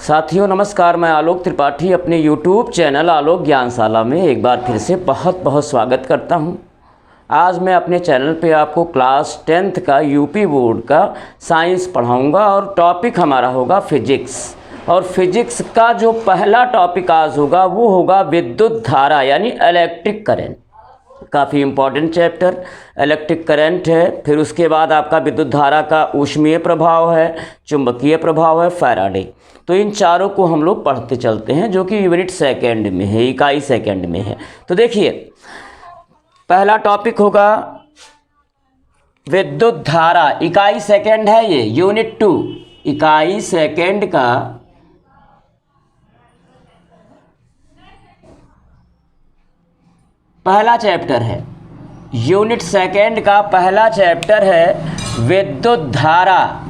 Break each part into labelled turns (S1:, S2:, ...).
S1: साथियों नमस्कार, मैं आलोक त्रिपाठी अपने YouTube चैनल आलोक ज्ञानशाला में एक बार फिर से बहुत बहुत स्वागत करता हूं। आज मैं अपने चैनल पे आपको क्लास 10th का यूपी बोर्ड का साइंस पढ़ाऊंगा और टॉपिक हमारा होगा फिजिक्स। और फिजिक्स का जो पहला टॉपिक आज होगा वो होगा विद्युत धारा यानी इलेक्ट्रिक करंट। काफ़ी इम्पॉर्टेंट चैप्टर इलेक्ट्रिक करंट है। फिर उसके बाद आपका विद्युत धारा का ऊष्मीय प्रभाव है, चुंबकीय प्रभाव है, फैराडे। तो इन चारों को हम लोग पढ़ते चलते हैं जो कि यूनिट सेकंड में है, इकाई सेकंड में है। तो देखिए पहला टॉपिक होगा विद्युत धारा, इकाई सेकंड है ये, यूनिट 2 इकाई सेकंड का पहला चैप्टर है। यूनिट सेकंड का पहला चैप्टर है विद्युत धारा,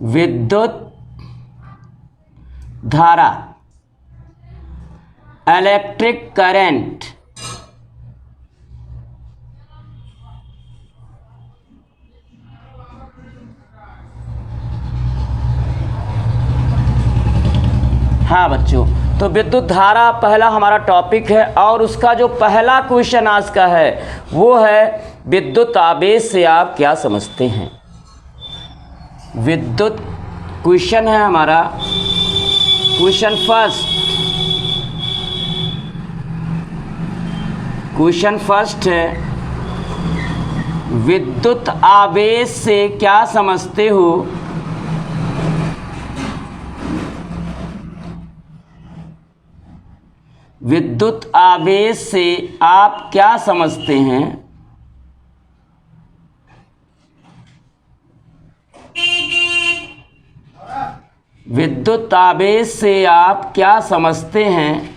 S1: विद्युत धारा इलेक्ट्रिक करंट। हाँ बच्चों, तो विद्युत धारा पहला हमारा टॉपिक है और उसका जो पहला क्वेश्चन आज का है वो है विद्युत आवेश से आप क्या समझते हैं। विद्युत क्वेश्चन है हमारा, क्वेश्चन फर्स्ट है विद्युत आवेश से क्या समझते हो। विद्युत आवेश से आप क्या समझते हैं। विद्युत आवेश से आप क्या समझते हैं।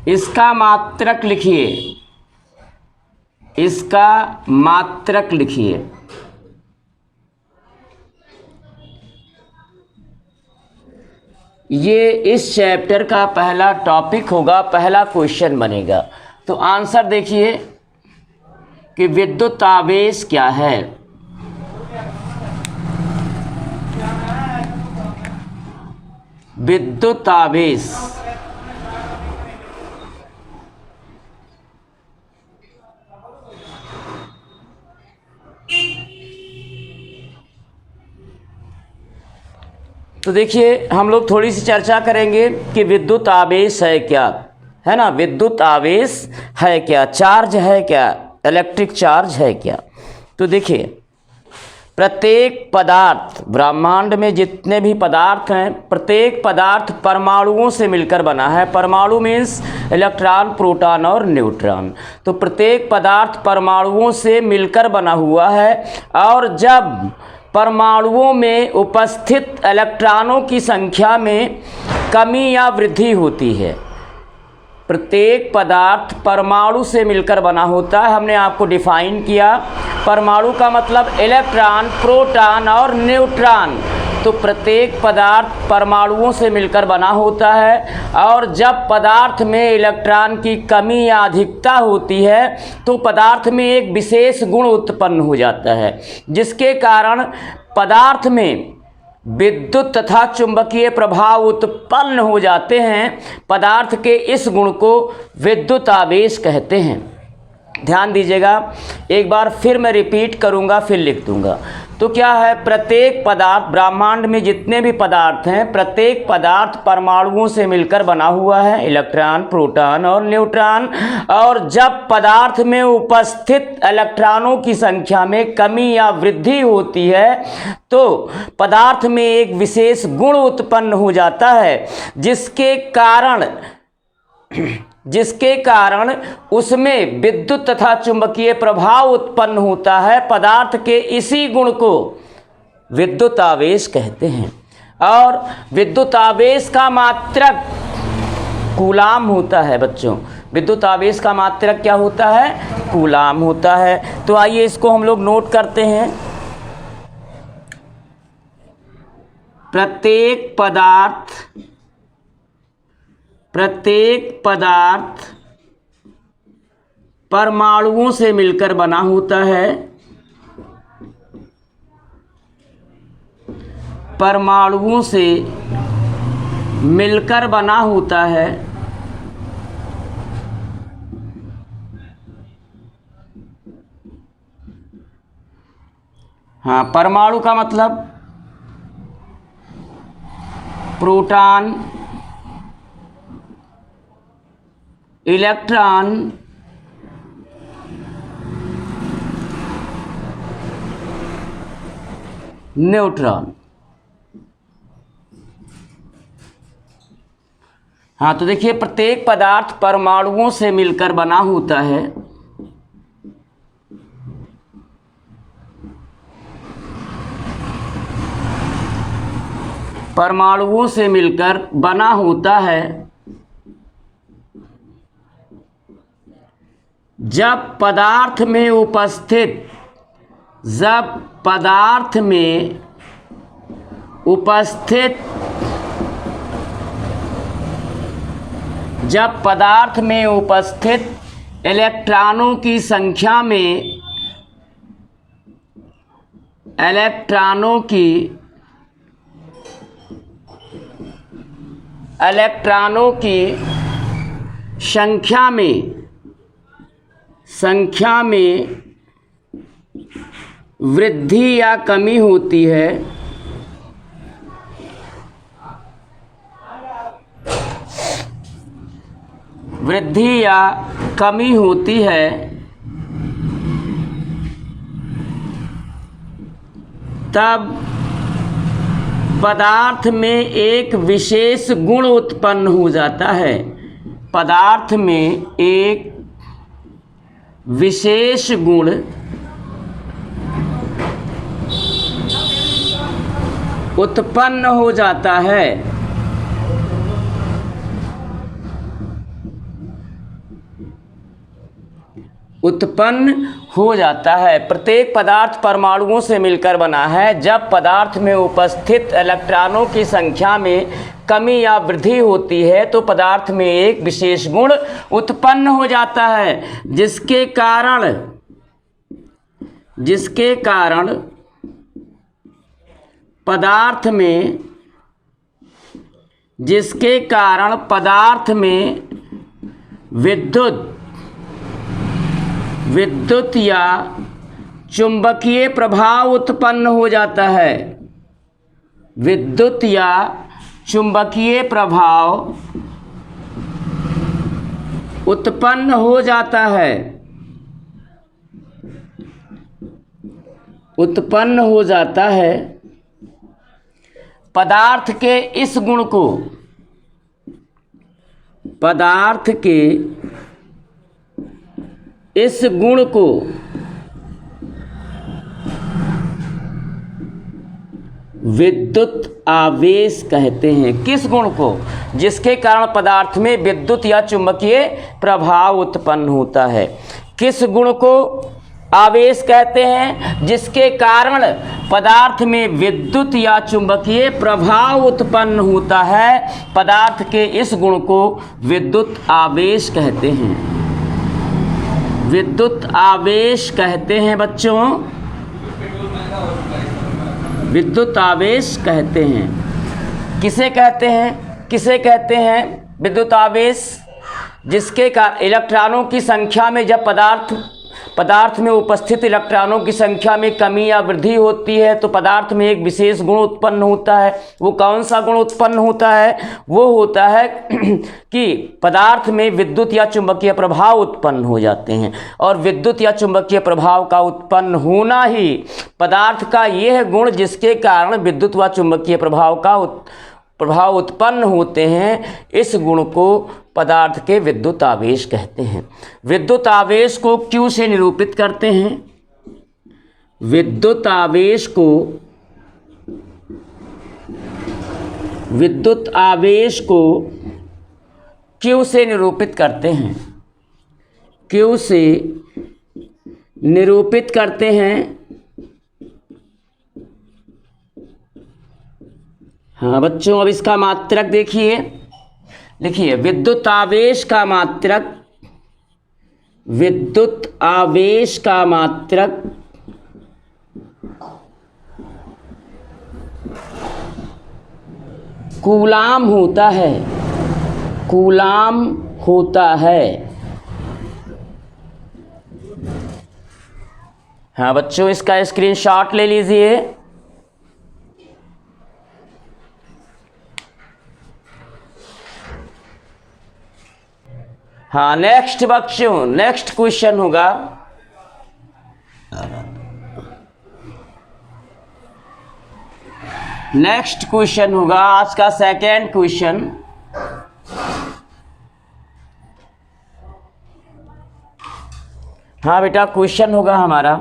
S1: इसका मात्रक लिखिए, इसका मात्रक लिखिए। ये इस चैप्टर का पहला टॉपिक होगा, पहला क्वेश्चन बनेगा। तो आंसर देखिए कि विद्युत आवेश क्या है। विद्युत आवेश तो देखिए हम लोग थोड़ी सी चर्चा करेंगे कि विद्युत आवेश है क्या, है ना। विद्युत आवेश है क्या, चार्ज है क्या, इलेक्ट्रिक चार्ज है क्या। तो देखिए प्रत्येक पदार्थ, ब्रह्मांड में जितने भी पदार्थ हैं प्रत्येक पदार्थ परमाणुओं से मिलकर बना है। परमाणु मीन्स इलेक्ट्रॉन, प्रोटॉन और न्यूट्रॉन। तो प्रत्येक पदार्थ परमाणुओं से मिलकर बना हुआ है और जब परमाणुओं में उपस्थित इलेक्ट्रॉनों की संख्या में कमी या वृद्धि होती है। प्रत्येक पदार्थ परमाणु से मिलकर बना होता है। हमने आपको डिफाइन किया, परमाणु का मतलब इलेक्ट्रॉन, प्रोटॉन और न्यूट्रॉन। तो प्रत्येक पदार्थ परमाणुओं से मिलकर बना होता है और जब पदार्थ में इलेक्ट्रॉन की कमी या अधिकता होती है तो पदार्थ में एक विशेष गुण उत्पन्न हो जाता है जिसके कारण पदार्थ में विद्युत तथा चुंबकीय प्रभाव उत्पन्न हो जाते हैं। पदार्थ के इस गुण को विद्युत आवेश कहते हैं। ध्यान दीजिएगा, एक बार फिर मैं रिपीट करूंगा फिर लिख दूंगा। तो क्या है, प्रत्येक पदार्थ, ब्रह्मांड में जितने भी पदार्थ हैं प्रत्येक पदार्थ परमाणुओं से मिलकर बना हुआ है, इलेक्ट्रॉन, प्रोटॉन और न्यूट्रॉन। और जब पदार्थ में उपस्थित इलेक्ट्रॉनों की संख्या में कमी या वृद्धि होती है तो पदार्थ में एक विशेष गुण उत्पन्न हो जाता है जिसके कारण उसमें विद्युत तथा चुंबकीय प्रभाव उत्पन्न होता है। पदार्थ के इसी गुण को विद्युत आवेश कहते हैं। और विद्युत आवेश का मात्रक कूलाम होता है बच्चों। विद्युत आवेश का मात्रक क्या होता है, कूलाम होता है। तो आइए इसको हम लोग नोट करते हैं। प्रत्येक पदार्थ परमाणुओं से मिलकर बना होता है। परमाणुओं से मिलकर बना होता है। हाँ, परमाणु का मतलब प्रोटॉन, इलेक्ट्रॉन, न्यूट्रॉन। हाँ, तो देखिए प्रत्येक पदार्थ परमाणुओं से मिलकर बना होता है। परमाणुओं से मिलकर बना होता है। जब पदार्थ में उपस्थित इलेक्ट्रॉनों की संख्या में संख्या में वृद्धि या कमी होती है, तब पदार्थ में एक विशेष गुण उत्पन्न हो जाता है। पदार्थ में एक विशेष गुण उत्पन्न हो जाता है। प्रत्येक पदार्थ परमाणुओं से मिलकर बना है। जब पदार्थ में उपस्थित इलेक्ट्रॉनों की संख्या में कमी या वृद्धि होती है तो पदार्थ में एक विशेष गुण उत्पन्न हो जाता है, जिसके कारण पदार्थ में विद्युत या चुंबकीय प्रभाव उत्पन्न हो जाता है। विद्युत या चुंबकीय प्रभाव उत्पन्न हो जाता है। पदार्थ के इस गुण को विद्युत आवेश कहते हैं। किस गुण को? जिसके कारण पदार्थ में विद्युत या चुंबकीय प्रभाव उत्पन्न होता है। किस गुण को आवेश कहते हैं? जिसके कारण पदार्थ में विद्युत या चुंबकीय प्रभाव उत्पन्न होता है। पदार्थ के इस गुण को विद्युत आवेश कहते हैं। विद्युत आवेश कहते हैं बच्चों, विद्युत आवेश कहते हैं। किसे कहते हैं विद्युत आवेश? जिसके कारण इलेक्ट्रॉनों की संख्या में जब पदार्थ में उपस्थित इलेक्ट्रॉनों की संख्या में कमी या वृद्धि होती है तो पदार्थ में एक विशेष गुण उत्पन्न होता है। वो कौन सा गुण उत्पन्न होता है? वो होता है कि पदार्थ में विद्युत या चुंबकीय प्रभाव उत्पन्न हो जाते हैं। और विद्युत या चुंबकीय प्रभाव का उत्पन्न होना ही पदार्थ का यह गुण जिसके कारण विद्युत व चुंबकीय प्रभाव उत्पन्न होते हैं, इस गुण को पदार्थ के विद्युत आवेश कहते हैं। विद्युत आवेश को Q से निरूपित करते हैं। विद्युत आवेश को Q से निरूपित करते हैं। Q से निरूपित करते हैं। हाँ बच्चों, अब इसका मात्रक देखिए। लिखिए, विद्युत आवेश का मात्रक कूलाम होता है, कूलाम होता है। हाँ बच्चों, इसका स्क्रीनशॉट ले लीजिए। हाँ नेक्स्ट बच्चों, नेक्स्ट क्वेश्चन होगा आज का सेकेंड क्वेश्चन। हाँ बेटा, क्वेश्चन होगा हमारा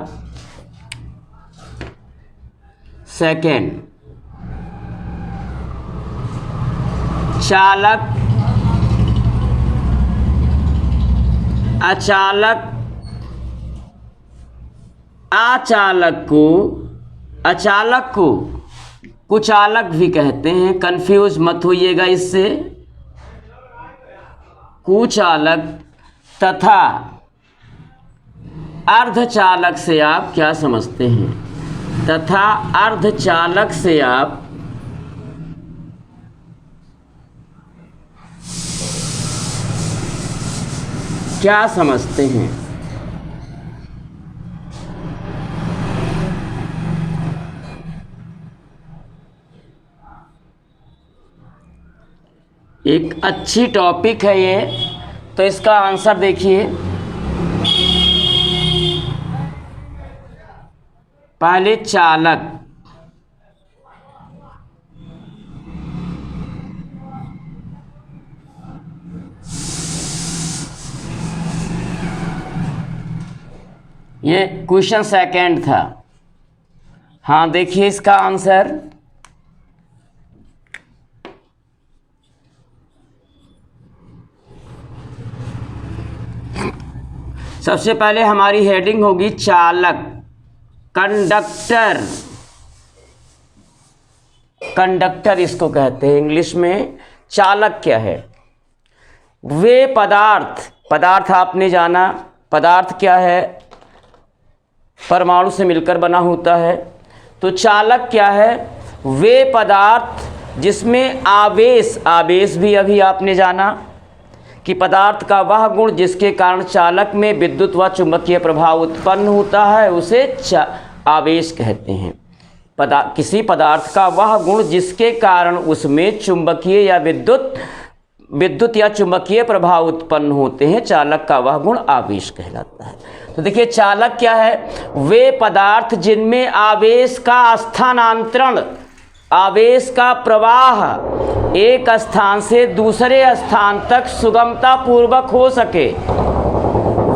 S1: सेकेंड। चालक अचालक को कुचालक भी कहते हैं, कंफ्यूज मत होइएगा इससे। कुचालक तथा अर्धचालक से आप क्या समझते हैं? तथा अर्धचालक से आप क्या समझते हैं? एक अच्छी टॉपिक है ये, तो इसका आंसर देखिए। पहले चालक, ये क्वेश्चन सेकंड था। हाँ देखिए इसका आंसर। सबसे पहले हमारी हेडिंग होगी चालक, कंडक्टर। कंडक्टर इसको कहते हैं इंग्लिश में। चालक क्या है? वे पदार्थ आपने जाना, पदार्थ क्या है? परमाणु से मिलकर बना होता है। तो चालक क्या है? वे पदार्थ जिसमें आवेश भी अभी आपने जाना कि पदार्थ का वह गुण जिसके कारण चालक में विद्युत व चुंबकीय प्रभाव उत्पन्न होता है, उसे आवेश कहते हैं। किसी पदार्थ का वह गुण जिसके कारण उसमें चुंबकीय या विद्युत या चुंबकीय प्रभाव उत्पन्न होते हैं, चालक का वह गुण आवेश कहलाता है। तो देखिए चालक क्या है? वे पदार्थ जिनमें आवेश का स्थानांतरण, आवेश का प्रवाह एक स्थान से दूसरे स्थान तक सुगमता पूर्वक हो सके।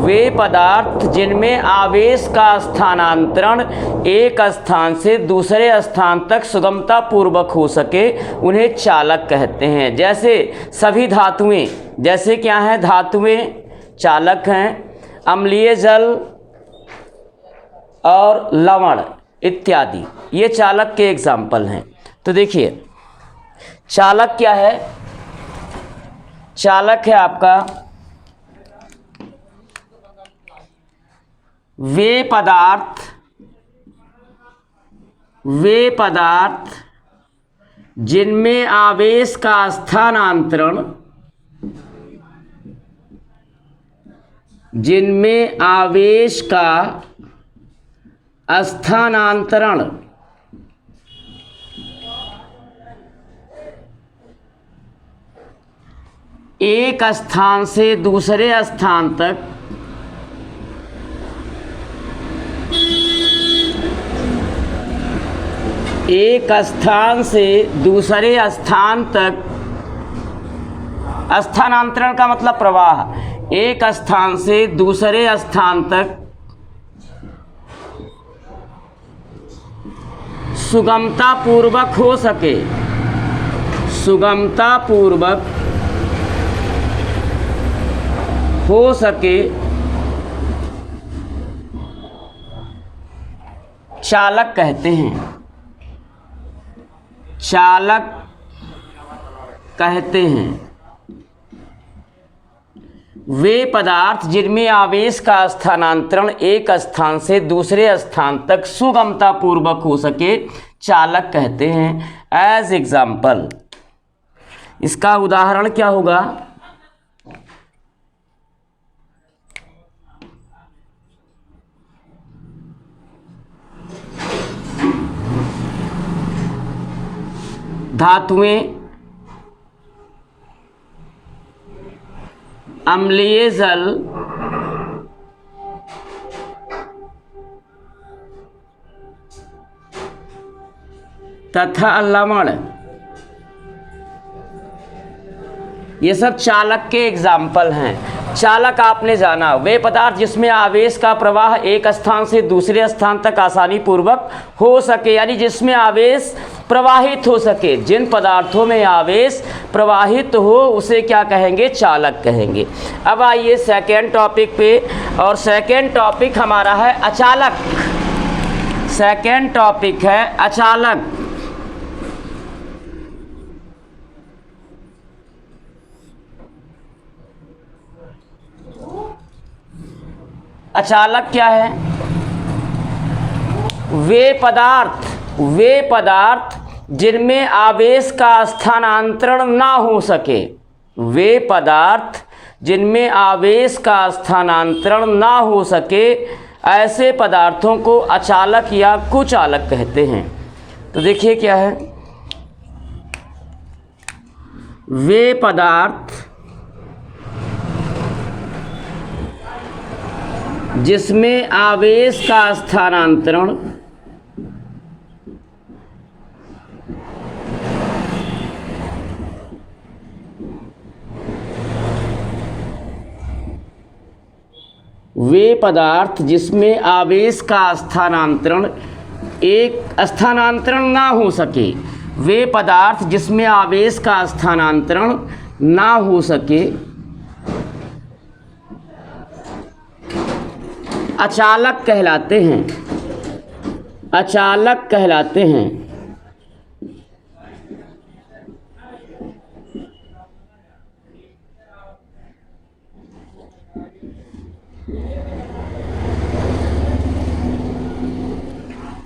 S1: वे पदार्थ जिनमें आवेश का स्थानांतरण एक स्थान से दूसरे स्थान तक सुगमता पूर्वक हो सके, उन्हें चालक कहते हैं। जैसे सभी धातुएं, जैसे क्या हैं? धातुएं चालक हैं। अम्लीय जल और लवण इत्यादि ये चालक के एग्जाम्पल हैं। तो देखिए चालक क्या है? चालक है आपका वे पदार्थ जिनमें आवेश का स्थानांतरण, जिनमें आवेश का स्थानांतरण एक स्थान से दूसरे स्थान तक एक स्थान से दूसरे स्थान तक, स्थानांतरण का मतलब प्रवाह, एक स्थान से दूसरे स्थान तक सुगमता पूर्वक हो सके, सुगमता पूर्वक हो सके, चालक कहते हैं। चालक कहते हैं वे पदार्थ जिनमें आवेश का स्थानांतरण एक स्थान से दूसरे स्थान तक सुगमता पूर्वक हो सके, चालक कहते हैं। एज एग्जाम्पल इसका उदाहरण क्या होगा? धातुएं, अम्लीय जल, तथा लवण, ये सब चालक के एग्जाम्पल हैं। चालक आपने जाना, वे पदार्थ जिसमें आवेश का प्रवाह एक स्थान से दूसरे स्थान तक आसानी पूर्वक हो सके, यानी जिसमें आवेश प्रवाहित हो सके। जिन पदार्थों में आवेश प्रवाहित हो उसे क्या कहेंगे? चालक कहेंगे। अब आइए सेकेंड टॉपिक पे, और सेकेंड टॉपिक हमारा है अचालक। सेकेंड टॉपिक है अचालक। अचालक क्या है? वे पदार्थ जिनमें आवेश का स्थानांतरण ना हो सके। वे पदार्थ जिनमें आवेश का स्थानांतरण ना हो सके, ऐसे पदार्थों को अचालक या कुचालक कहते हैं। तो देखिए क्या है, वे पदार्थ जिसमें आवेश का स्थानांतरण वे पदार्थ जिसमें आवेश का स्थानांतरण ना हो सके। वे पदार्थ जिसमें आवेश का स्थानांतरण ना हो सके अचालक कहलाते हैं। अचालक कहलाते हैं।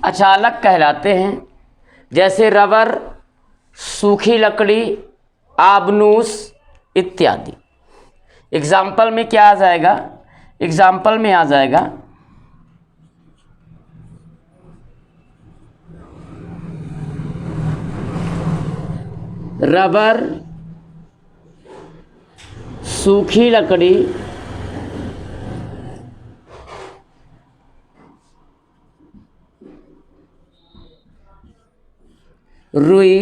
S1: अचालक कहलाते हैं, जैसे रबर, सूखी लकड़ी, आबनूस इत्यादि। एग्जाम्पल में क्या आ जाएगा? एग्जाम्पल में आ जाएगा रबर, सूखी लकड़ी, रुई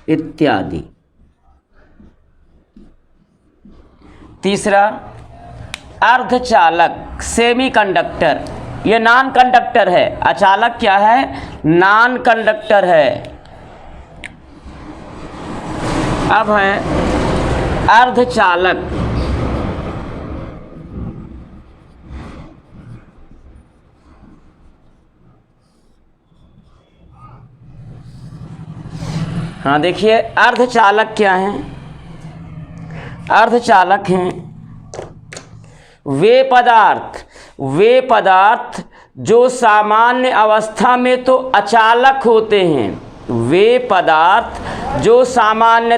S1: इत्यादि। तीसरा अर्धचालक, सेमीकंडक्टर। ये नॉन कंडक्टर है। अचालक क्या है? नॉन कंडक्टर है। अब है अर्धचालक। हाँ देखिए, अर्धचालक क्या हैं? अर्धचालक हैं वे पदार्थ जो सामान्य अवस्था में तो अचालक होते हैं। वे पदार्थ जो सामान्य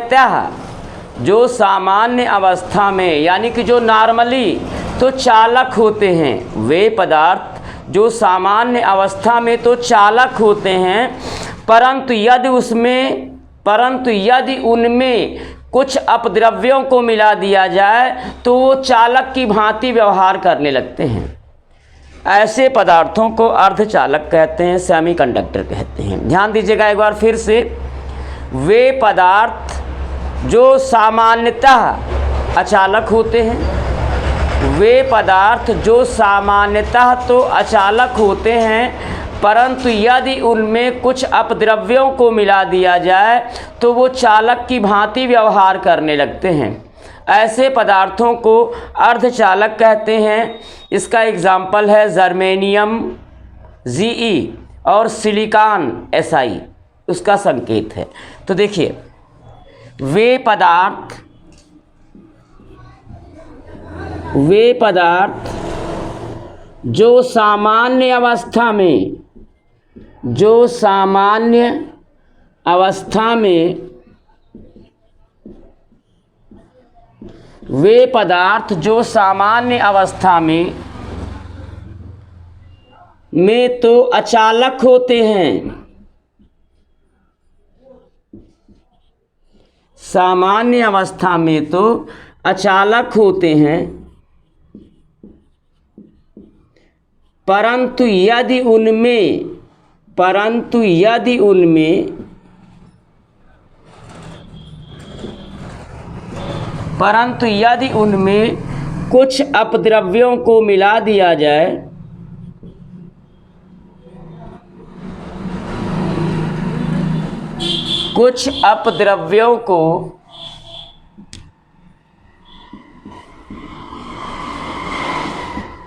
S1: अवस्था में, यानी कि जो नॉर्मली तो चालक होते हैं। वे पदार्थ जो सामान्य अवस्था में तो चालक होते हैं, परंतु यदि उनमें कुछ अपद्रव्यों को मिला दिया जाए तो वो चालक की भांति व्यवहार करने लगते हैं। ऐसे पदार्थों को अर्धचालक कहते हैं, सेमीकंडक्टर कहते हैं। ध्यान दीजिएगा एक बार फिर से, वे पदार्थ जो सामान्यतः अचालक होते हैं। वे पदार्थ जो सामान्यतः तो अचालक होते हैं, परंतु यदि उनमें कुछ अपद्रव्यों को मिला दिया जाए तो वो चालक की भांति व्यवहार करने लगते हैं। ऐसे पदार्थों को अर्धचालक कहते हैं। इसका एग्जाम्पल है जर्मेनियम Ze और सिलिकॉन Si, उसका संकेत है। तो देखिए, वे पदार्थ जो सामान्य अवस्था में वे पदार्थ जो सामान्य अवस्था में तो अचालक होते हैं, सामान्य अवस्था में तो अचालक होते हैं, परंतु यदि उनमें कुछ अपद्रव्यों को मिला दिया जाए, कुछ अपद्रव्यों को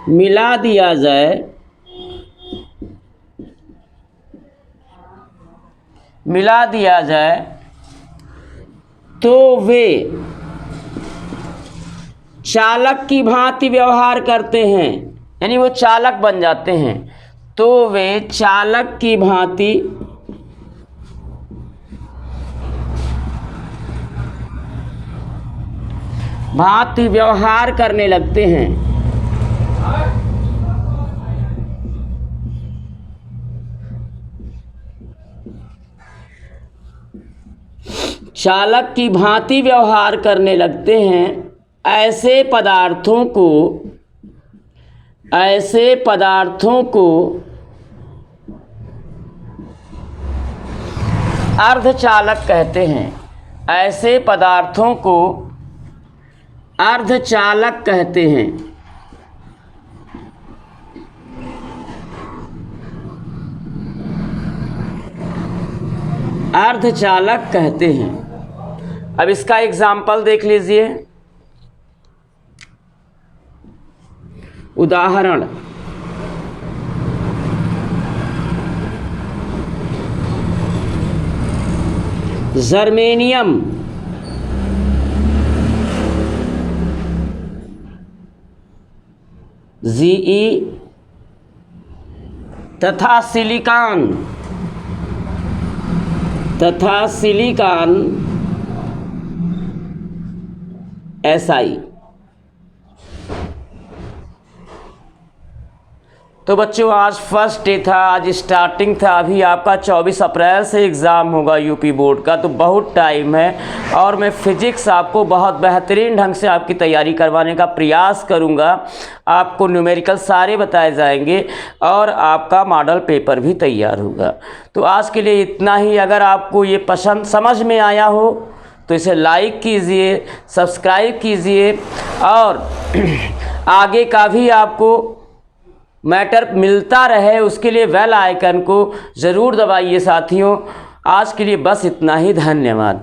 S1: मिला दिया जाए तो वे चालक की भांति व्यवहार करते हैं, यानी वो चालक बन जाते हैं। तो वे चालक की भांति व्यवहार करने लगते हैं। चालक की भांति व्यवहार करने लगते हैं। ऐसे पदार्थों को अर्धचालक कहते हैं। ऐसे पदार्थों को अर्धचालक कहते हैं। अर्धचालक कहते हैं। अब इसका एग्जाम्पल देख लीजिए। उदाहरण, जर्मेनियम, Ze तथा सिलिकॉन Si। तो बच्चों आज फर्स्ट डे था, आज स्टार्टिंग था। अभी आपका 24 अप्रैल से एग्ज़ाम होगा यूपी बोर्ड का, तो बहुत टाइम है और मैं फिजिक्स आपको बहुत बेहतरीन ढंग से आपकी तैयारी करवाने का प्रयास करूंगा। आपको न्यूमेरिकल सारे बताए जाएंगे और आपका मॉडल पेपर भी तैयार होगा। तो आज के लिए इतना ही। अगर आपको ये पसंद समझ में आया हो तो इसे लाइक कीजिए, सब्सक्राइब कीजिए और आगे का भी आपको मैटर मिलता रहे उसके लिए बेल आइकन को ज़रूर दबाइए साथियों। आज के लिए बस इतना ही। धन्यवाद।